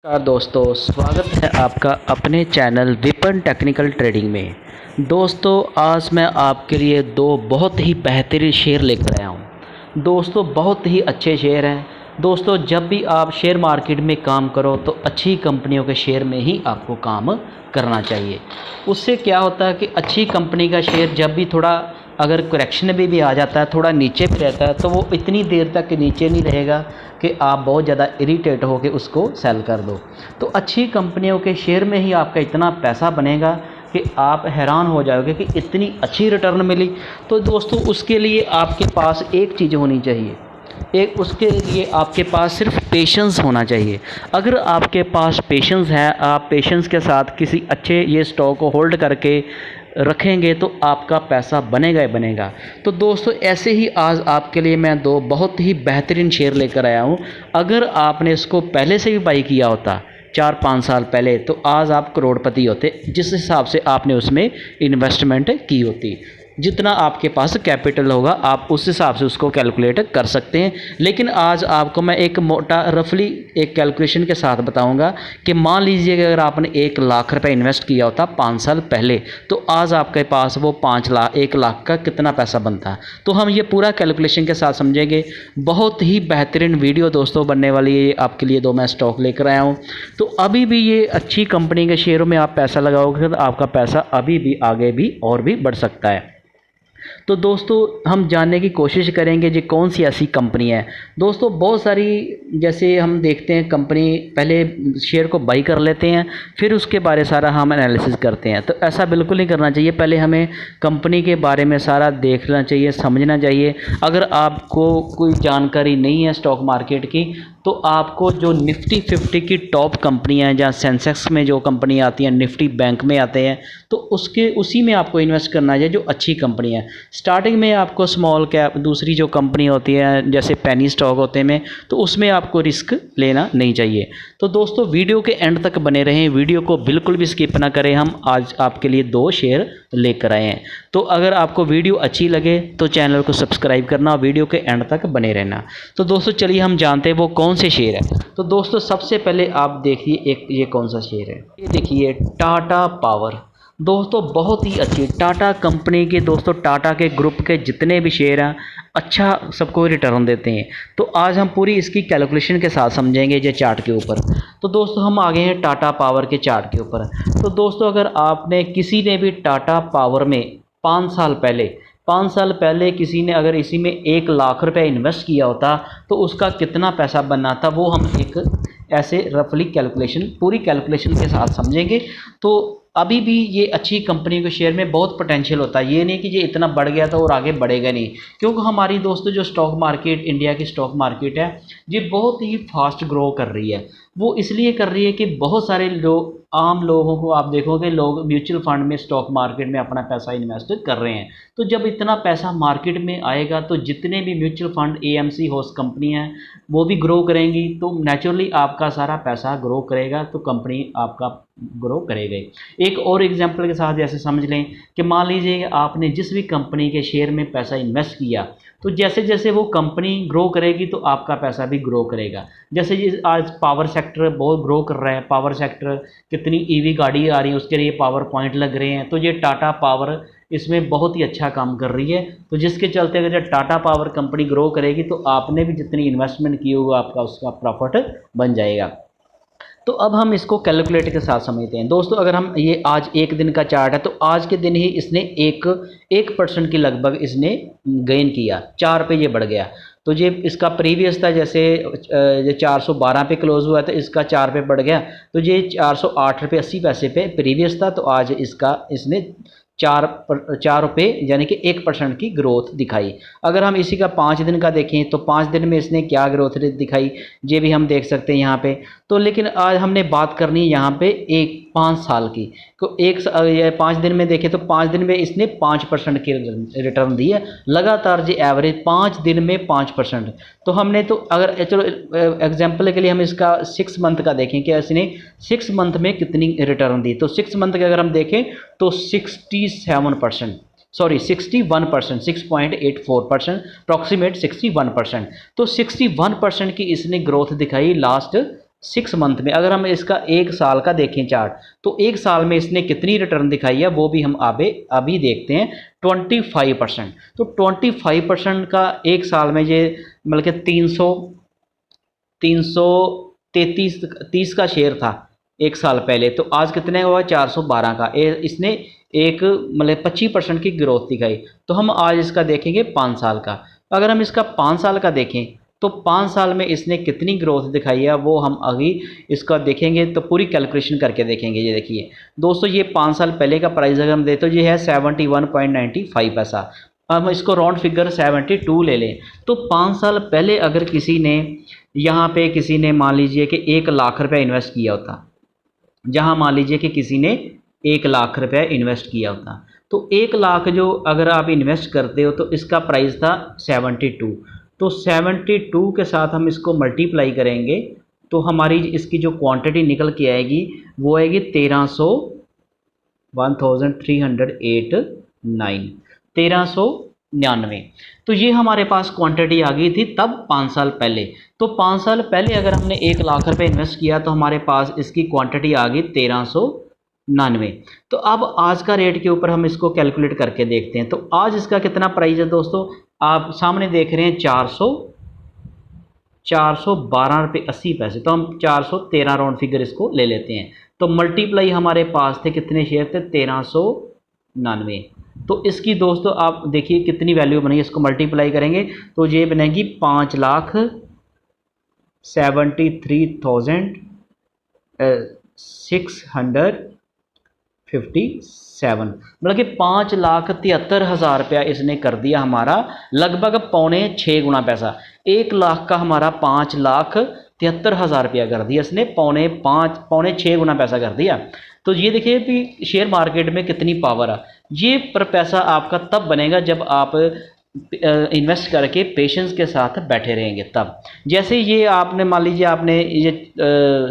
नमस्कार दोस्तों, स्वागत है आपका अपने चैनल विपन टेक्निकल ट्रेडिंग में। दोस्तों, आज मैं आपके लिए दो बहुत ही बेहतरीन शेयर लेकर आया हूं। दोस्तों, बहुत ही अच्छे शेयर हैं। दोस्तों, जब भी आप शेयर मार्केट में काम करो तो अच्छी कंपनियों के शेयर में ही आपको काम करना चाहिए। उससे क्या होता है कि अच्छी कंपनी का शेयर जब भी थोड़ा अगर करेक्शन भी आ जाता है, थोड़ा नीचे भी रहता है, तो वो इतनी देर तक नीचे नहीं रहेगा कि आप बहुत ज़्यादा इरिटेट हो के उसको सेल कर दो। तो अच्छी कंपनियों के शेयर में ही आपका इतना पैसा बनेगा कि आप हैरान हो जाओगे कि इतनी अच्छी रिटर्न मिली। तो दोस्तों, उसके लिए आपके पास एक चीज़ होनी चाहिए, उसके लिए आपके पास सिर्फ पेशेंस होना चाहिए। अगर आपके पास पेशेंस है, आप पेशेंस के साथ किसी अच्छे ये स्टॉक को होल्ड करके रखेंगे तो आपका पैसा बनेगा ही बनेगा। तो दोस्तों, ऐसे ही आज आपके लिए मैं दो बहुत ही बेहतरीन शेयर लेकर आया हूँ। अगर आपने इसको पहले से भी बाई किया होता 4-5 साल पहले, तो आज आप करोड़पति होते, जिस हिसाब से आपने उसमें इन्वेस्टमेंट की होती। जितना आपके पास कैपिटल होगा आप उस हिसाब से उसको कैलकुलेट कर सकते हैं। लेकिन आज आपको मैं एक मोटा रफली एक कैलकुलेशन के साथ बताऊंगा कि मान लीजिए कि अगर आपने 1 लाख रुपए इन्वेस्ट किया होता 5 साल पहले, तो आज आपके पास वो 1 लाख का कितना पैसा बनता है। तो हम ये पूरा कैलकुलेशन के साथ समझेंगे। बहुत ही बेहतरीन वीडियो दोस्तों बनने वाली है। आपके लिए दो मैं स्टॉक लेकर आया हूँ। तो अभी भी ये अच्छी कंपनी के शेयरों में आप पैसा लगाओगे तो आपका पैसा अभी भी आगे भी और भी बढ़ सकता है। तो दोस्तों, हम जानने की कोशिश करेंगे जी कौन सी ऐसी कंपनी है। दोस्तों, बहुत सारी जैसे हम देखते हैं कंपनी, पहले शेयर को बाई कर लेते हैं, फिर उसके बारे सारा हम एनालिसिस करते हैं। तो ऐसा बिल्कुल नहीं करना चाहिए। पहले हमें कंपनी के बारे में सारा देखना चाहिए, समझना चाहिए। अगर आपको कोई जानकारी नहीं है स्टॉक मार्केट की, तो आपको जो निफ्टी 50 की टॉप कंपनियां हैं, जहाँ सेंसेक्स में जो कंपनी आती हैं, निफ्टी बैंक में आते हैं, तो उसी में आपको इन्वेस्ट करना चाहिए जो अच्छी कंपनी है। स्टार्टिंग में आपको स्मॉल कैप दूसरी जो कंपनी होती है जैसे पेनी स्टॉक होते हैं, तो उसमें आपको रिस्क लेना नहीं चाहिए। तो दोस्तों, वीडियो के एंड तक बने रहें, वीडियो को बिल्कुल भी स्किप ना करें। हम आज आपके लिए दो शेयर लेकर आए हैं। तो अगर आपको वीडियो अच्छी लगे तो चैनल को सब्सक्राइब करना और वीडियो के एंड तक बने रहना। तो दोस्तों, चलिए हम जानते हैं वो कौन से शेयर है। तो दोस्तों, सबसे पहले आप देखिए ये कौन सा शेयर है। ये देखिए टाटा पावर। दोस्तों, बहुत ही अच्छी टाटा कंपनी के, दोस्तों टाटा के ग्रुप के जितने भी शेयर हैं अच्छा सबको रिटर्न देते हैं। तो आज हम पूरी इसकी कैलकुलेशन के साथ समझेंगे ये चार्ट के ऊपर। तो दोस्तों, हम आ गए हैं टाटा पावर के चार्ट के ऊपर। तो दोस्तों, अगर आपने किसी ने भी टाटा पावर में 5 साल पहले किसी ने अगर इसी में 1 लाख रुपए इन्वेस्ट किया होता तो उसका कितना पैसा बनना था, वो हम एक ऐसे रफली कैलकुलेशन पूरी कैलकुलेशन के साथ समझेंगे। तो अभी भी ये अच्छी कंपनी के शेयर में बहुत पोटेंशियल होता है। ये नहीं कि ये इतना बढ़ गया था और आगे बढ़ेगा नहीं, क्योंकि हमारी दोस्तों जो स्टॉक मार्केट, इंडिया की स्टॉक मार्केट है, ये बहुत ही फास्ट ग्रो कर रही है। वो इसलिए कर रही है कि बहुत सारे लोग, आम लोगों को आप देखोगे, लोग म्यूचुअल फंड में स्टॉक मार्केट में अपना पैसा इन्वेस्ट कर रहे हैं। तो जब इतना पैसा मार्केट में आएगा तो जितने भी mutual fund, AMC host company हैं, वो भी ग्रो करेंगी। तो नेचुरली आपका सारा पैसा ग्रो करेगा, तो कंपनी आपका ग्रो करेगा। एक और एग्जांपल के साथ जैसे समझ लें कि मान लीजिए आपने जिस भी कंपनी के शेयर में पैसा इन्वेस्ट किया, तो जैसे जैसे वो कंपनी ग्रो करेगी तो आपका पैसा भी ग्रो करेगा। जैसे ये आज पावर सेक्टर बहुत ग्रो कर रहा है। पावर सेक्टर, कितनी ईवी गाड़ी आ रही है, उसके लिए पावर पॉइंट लग रहे हैं। तो ये टाटा पावर इसमें बहुत ही अच्छा काम कर रही है। तो जिसके चलते अगर टाटा पावर कंपनी ग्रो करेगी तो आपने भी जितनी इन्वेस्टमेंट की होगा आपका उसका प्रॉफिट बन जाएगा। तो अब हम इसको कैलकुलेट के साथ समझते हैं। दोस्तों, अगर हम ये आज एक दिन का चार्ट है, तो आज के दिन ही इसने 1% की लगभग इसने गेन किया, 4 पे ये बढ़ गया। तो ये इसका प्रीवियस था, जैसे ये 412 पे क्लोज हुआ था, इसका 4 पे बढ़ गया। तो ये 408 रुपये 80 पैसे पे प्रीवियस था। तो आज इसने 4 रुपये यानी कि 1% की ग्रोथ दिखाई। अगर हम इसी का 5 दिन का देखें तो 5 दिन में इसने क्या ग्रोथ रेट दिखाई, ये भी हम देख सकते हैं यहाँ पे। तो लेकिन आज हमने बात करनी है यहाँ पे 5 साल की। तो 5 दिन में देखें तो 5 दिन में इसने 5% की रिटर्न दी है लगातार, जी एवरेज 5 दिन में 5%। तो हमने तो अगर चलो एग्जाम्पल के लिए हम इसका 6 मंथ का देखें कि इसने 6 मंथ में कितनी रिटर्न दी। तो 6 मंथ के अगर हम देखें तो 61%, 6.84%, अप्रॉक्सीमेट 61%। तो 61% की इसने ग्रोथ दिखाई लास्ट 6 मंथ में, अगर हम इसका 1 साल का देखें चार्ट, तो 1 साल में इसने कितनी रिटर्न दिखाई है वो भी हम अभी देखते हैं, 25%। तो 25% का 1 साल में ये मतलब कि 330 का शेयर था 1 साल पहले, तो आज कितने हुआ, 412 का। इसने एक मतलब 25% की ग्रोथ दिखाई। तो हम आज इसका देखेंगे 5 साल का। अगर हम इसका 5 साल का देखें तो 5 साल में इसने कितनी ग्रोथ दिखाई है वो हम अभी इसका देखेंगे, तो पूरी कैलकुलेशन करके देखेंगे। ये देखिए दोस्तों, ये 5 साल पहले का प्राइस अगर हम दें तो ये है 71.95 पैसा। हम इसको राउंड फिगर 72 ले लें, तो 5 साल पहले अगर किसी ने यहाँ पे किसी ने मान लीजिए कि 1 लाख रुपया इन्वेस्ट किया होता, जहाँ मान लीजिए कि किसी ने 1 लाख रुपया इन्वेस्ट किया होता, तो 1 लाख जो अगर आप इन्वेस्ट करते हो तो इसका प्राइस था 72। तो 72 के साथ हम इसको मल्टीप्लाई करेंगे तो हमारी इसकी जो क्वांटिटी निकल के आएगी वो आएगी 1399। तो ये हमारे पास क्वांटिटी आ गई थी तब 5 साल पहले। तो 5 साल पहले अगर हमने 1 लाख रुपए इन्वेस्ट किया तो हमारे पास इसकी क्वांटिटी आ गई 1399। तो अब आज का रेट के ऊपर हम इसको कैलकुलेट करके देखते हैं। तो आज इसका कितना प्राइस है दोस्तों, आप सामने देख रहे हैं 412 रुपये 80 पैसे। तो हम 413 राउंड फिगर इसको ले लेते हैं। तो मल्टीप्लाई हमारे पास थे कितने शेयर थे, 1399। तो इसकी दोस्तों आप देखिए कितनी वैल्यू बनेगी, इसको मल्टीप्लाई करेंगे तो ये बनेगी 5,73,657, मतलब कि 5,73,000 रुपया इसने कर दिया हमारा, लगभग 5.25 गुना पैसा। 1 लाख का हमारा 5,73,000 रुपया कर दिया इसने, 5.25 गुना पैसा कर दिया। तो ये देखिए कि शेयर मार्केट में कितनी पावर है। ये पर पैसा आपका तब बनेगा जब आप इन्वेस्ट करके पेशेंस के साथ बैठे रहेंगे तब। जैसे ये आपने मान लीजिए आपने ये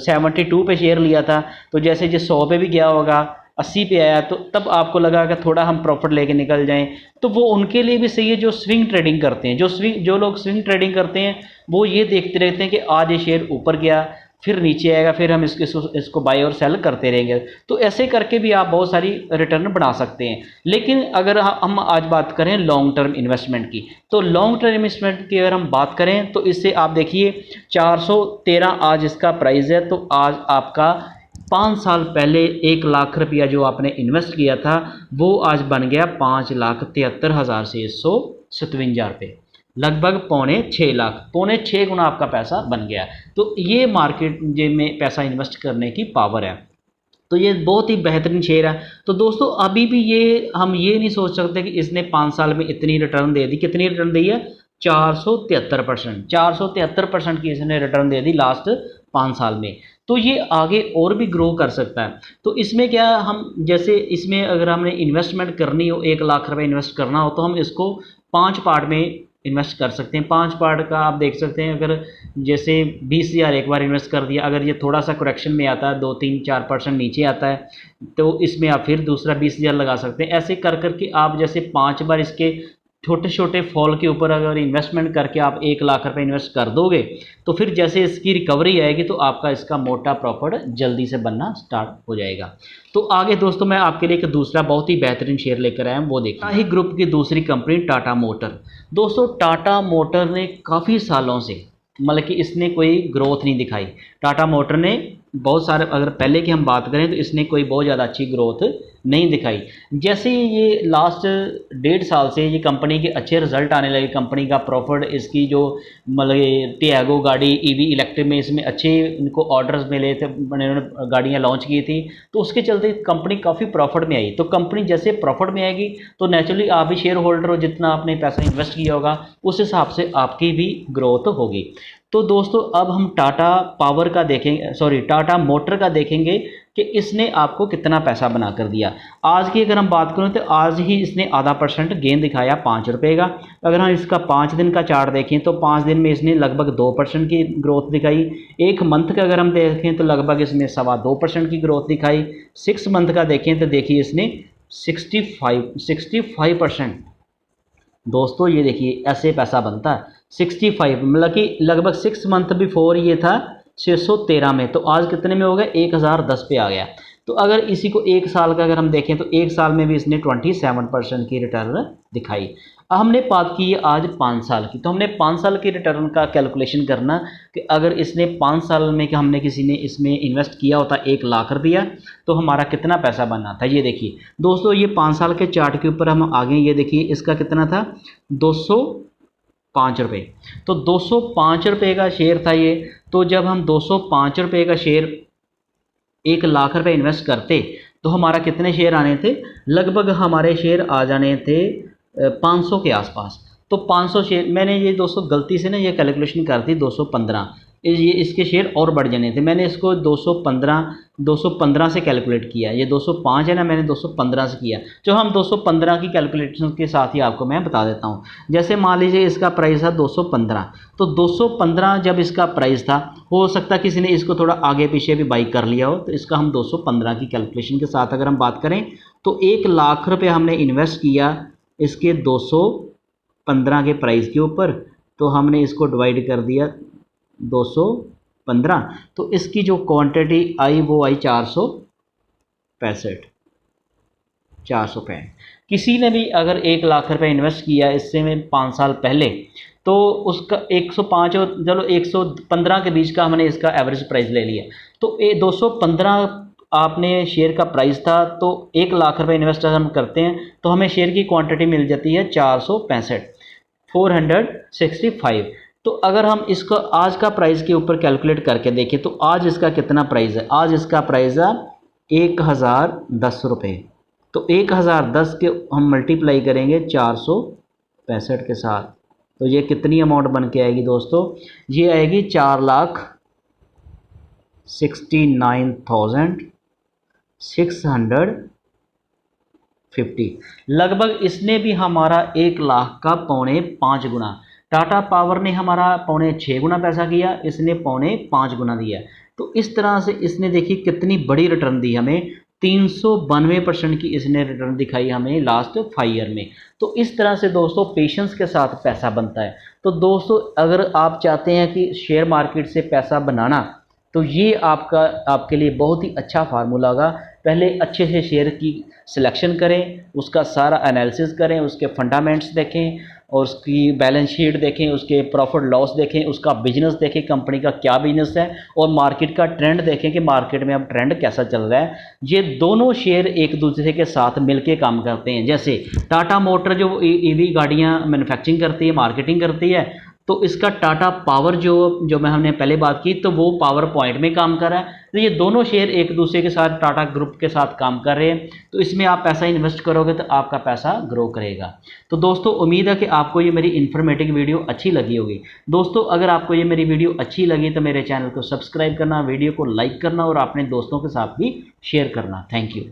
72 पे शेयर लिया था, तो जैसे ये 100 पे भी गया होगा, 80 पे आया, तो तब आपको लगा कि थोड़ा हम प्रॉफिट लेके निकल जाएं, तो वो उनके लिए भी सही है जो स्विंग ट्रेडिंग करते हैं। जो लोग स्विंग ट्रेडिंग करते हैं वो ये देखते रहते हैं कि आज ये शेयर ऊपर गया फिर नीचे आएगा, फिर हम इसको बाय और सेल करते रहेंगे। तो ऐसे करके भी आप बहुत सारी रिटर्न बना सकते हैं। लेकिन अगर हम आज बात करें लॉन्ग टर्म इन्वेस्टमेंट की, तो लॉन्ग टर्म इन्वेस्टमेंट की अगर हम बात करें तो इससे आप देखिए 413 आज इसका प्राइस है। तो आज आपका 5 साल पहले 1 लाख रुपया जो आपने इन्वेस्ट किया था वो आज बन गया 5,73,657 रुपये, लगभग 5.25 लाख, 5.25 गुना आपका पैसा बन गया। तो ये मार्केट में पैसा इन्वेस्ट करने की पावर है। तो ये बहुत ही बेहतरीन शेयर है। तो दोस्तों अभी भी हम ये नहीं सोच सकते कि इसने 5 साल में इतनी रिटर्न दे दी। कितनी रिटर्न दी है, 473%। 473% की इसने रिटर्न दे दी लास्ट 5 साल में। तो ये आगे और भी ग्रो कर सकता है। तो इसमें क्या हम जैसे इसमें अगर हमने इन्वेस्टमेंट करनी हो, 1 लाख रुपए इन्वेस्ट करना हो, तो हम इसको 5 पार्ट में इन्वेस्ट कर सकते हैं। 5 पार्ट का आप देख सकते हैं, अगर जैसे 20,000 एक बार इन्वेस्ट कर दिया, अगर ये थोड़ा सा करेक्शन में आता है, 2-3-4% नीचे आता है, तो इसमें आप फिर दूसरा 20,000 लगा सकते हैं। ऐसे कर करके आप जैसे 5 बार इसके छोटे छोटे फॉल के ऊपर अगर इन्वेस्टमेंट करके आप 1 लाख रुपए इन्वेस्ट कर दोगे, तो फिर जैसे इसकी रिकवरी आएगी तो आपका इसका मोटा प्रॉफिट जल्दी से बनना स्टार्ट हो जाएगा। तो आगे दोस्तों मैं आपके लिए एक दूसरा बहुत ही बेहतरीन शेयर लेकर आया हूँ, वो देखिए ही ग्रुप की दूसरी कंपनी टाटा मोटर। दोस्तों टाटा मोटर ने काफ़ी सालों से मतलब कि इसने कोई ग्रोथ नहीं दिखाई। टाटा मोटर ने बहुत सारे, अगर पहले की हम बात करें तो इसने कोई बहुत ज़्यादा अच्छी ग्रोथ नहीं दिखाई। जैसे ये लास्ट 1.5 साल से ये कंपनी के अच्छे रिजल्ट आने लगे, कंपनी का प्रॉफिट, इसकी जो मतलब टियागो गाड़ी ईवी इलेक्ट्रिक में इसमें अच्छे इनको ऑर्डर्स मिले थे, उन्होंने गाड़ियाँ लॉन्च की थी, तो उसके चलते कंपनी काफ़ी प्रॉफिट में आई। तो कंपनी जैसे प्रॉफिट में आएगी तो नेचुरली आप भी शेयर होल्डर हो, जितना आपने पैसा इन्वेस्ट किया होगा उस हिसाब से आपकी भी ग्रोथ होगी। तो दोस्तों अब हम टाटा पावर का देखेंगे, सॉरी टाटा मोटर का देखेंगे कि इसने आपको कितना पैसा बना कर दिया। आज की अगर हम बात करें तो आज ही इसने ½ गेन दिखाया 5 रुपये का। अगर हम इसका 5 दिन का चार्ट देखें तो 5 दिन में इसने लगभग 2% की ग्रोथ दिखाई। 1 मंथ का अगर हम देखें तो लगभग इसमें 2.25% की ग्रोथ दिखाई। 6 मंथ का देखें तो देखिए इसने 65%। दोस्तों ये देखिए ऐसे पैसा बनता है 65, मतलब कि लगभग 6 मंथ बिफोर ये था 613 में, तो आज कितने में हो गया, 1010 पे आ गया। तो अगर इसी को एक साल का अगर हम देखें तो एक साल में भी इसने 27% की रिटर्न दिखाई। अब हमने बात की है आज 5 साल की, तो हमने 5 साल की रिटर्न का कैलकुलेशन करना कि अगर इसने 5 साल में कि हमने किसी ने इसमें इन्वेस्ट किया होता 1,00,000 रुपया, तो हमारा कितना पैसा बनना था। ये देखिए दोस्तों, ये 5 साल के चार्ट के ऊपर हम आगे, ये देखिए इसका कितना था, 205 रुपये। तो 205 रुपये का शेयर था ये। तो जब हम 205 रुपये का शेयर 1,00,000 रुपये इन्वेस्ट करते तो हमारा कितने शेयर आने थे, लगभग हमारे शेयर आ जाने थे 500 के आसपास। तो 500 शेयर, मैंने ये दोस्तों गलती से ना ये कैलकुलेशन कर दी 215, ये इसके शेयर और बढ़ जाने थे। मैंने इसको 215 से कैलकुलेट किया। ये 205 है ना, मैंने 215 से किया। जो हम 215 की कैलकुलेशन के साथ ही आपको मैं बता देता हूँ। जैसे मान लीजिए इसका प्राइस था 215, तो 215 जब इसका प्राइस था, हो सकता है किसी ने इसको थोड़ा आगे पीछे भी बाई कर लिया हो, तो इसका हम 215 की कैलकुलेशन के साथ अगर हम बात करें तो 1,00,000 रुपये हमने इन्वेस्ट किया इसके 215 के प्राइस के ऊपर, तो हमने इसको डिवाइड कर दिया 215, तो इसकी जो क्वांटिटी आई वो आई 465। किसी ने भी अगर 1,00,000 रुपये इन्वेस्ट किया इससे में 5 साल पहले, तो उसका 105 और चलो 115 के बीच का हमने इसका एवरेज प्राइस ले लिया। तो 215 आपने शेयर का प्राइस था, तो 1,00,000 रुपये इन्वेस्ट अगर हम करते हैं तो हमें शेयर की क्वांटिटी मिल जाती है 465। तो अगर हम इसको आज का प्राइस के ऊपर कैलकुलेट करके देखें तो आज इसका कितना प्राइस है, आज इसका प्राइस है 1,010 रुपये। तो 1,010 के हम मल्टीप्लाई करेंगे 465 के साथ, तो ये कितनी अमाउंट बन के आएगी दोस्तों, ये आएगी 4,69,650। लगभग इसने भी हमारा 1,00,000 का 4.5 गुना, टाटा पावर ने हमारा 4.5 गुना पैसा किया, इसने 4.5 गुना दिया। तो इस तरह से इसने देखिए कितनी बड़ी रिटर्न दी हमें, 392% की इसने रिटर्न दिखाई हमें लास्ट 5 ईयर में। तो इस तरह से दोस्तों पेशेंस के साथ पैसा बनता है। तो दोस्तों अगर आप चाहते हैं कि शेयर मार्केट से पैसा बनाना, तो ये आपके लिए बहुत ही अच्छा फार्मूला होगा। पहले अच्छे से शेयर की सिलेक्शन करें, उसका सारा एनालिसिस करें, उसके फंडामेंट्स देखें और उसकी बैलेंस शीट देखें, उसके प्रॉफिट लॉस देखें, उसका बिजनेस देखें, कंपनी का क्या बिजनेस है, और मार्केट का ट्रेंड देखें कि मार्केट में अब ट्रेंड कैसा चल रहा है। ये दोनों शेयर एक दूसरे के साथ मिलके काम करते हैं। जैसे टाटा मोटर जो ईवी गाड़ियाँ मैन्युफैक्चरिंग करती है, मार्केटिंग करती है, तो इसका टाटा पावर जो मैं हमने पहले बात की, तो वो पावर पॉइंट में काम कर रहा है। तो ये दोनों शेयर एक दूसरे के साथ टाटा ग्रुप के साथ काम कर रहे हैं। तो इसमें आप पैसा इन्वेस्ट करोगे तो आपका पैसा ग्रो करेगा। तो दोस्तों उम्मीद है कि आपको ये मेरी इन्फॉर्मेटिव वीडियो अच्छी लगी होगी। दोस्तों अगर आपको ये मेरी वीडियो अच्छी लगी तो मेरे चैनल को सब्सक्राइब करना, वीडियो को लाइक करना और अपने दोस्तों के साथ भी शेयर करना। Thank you.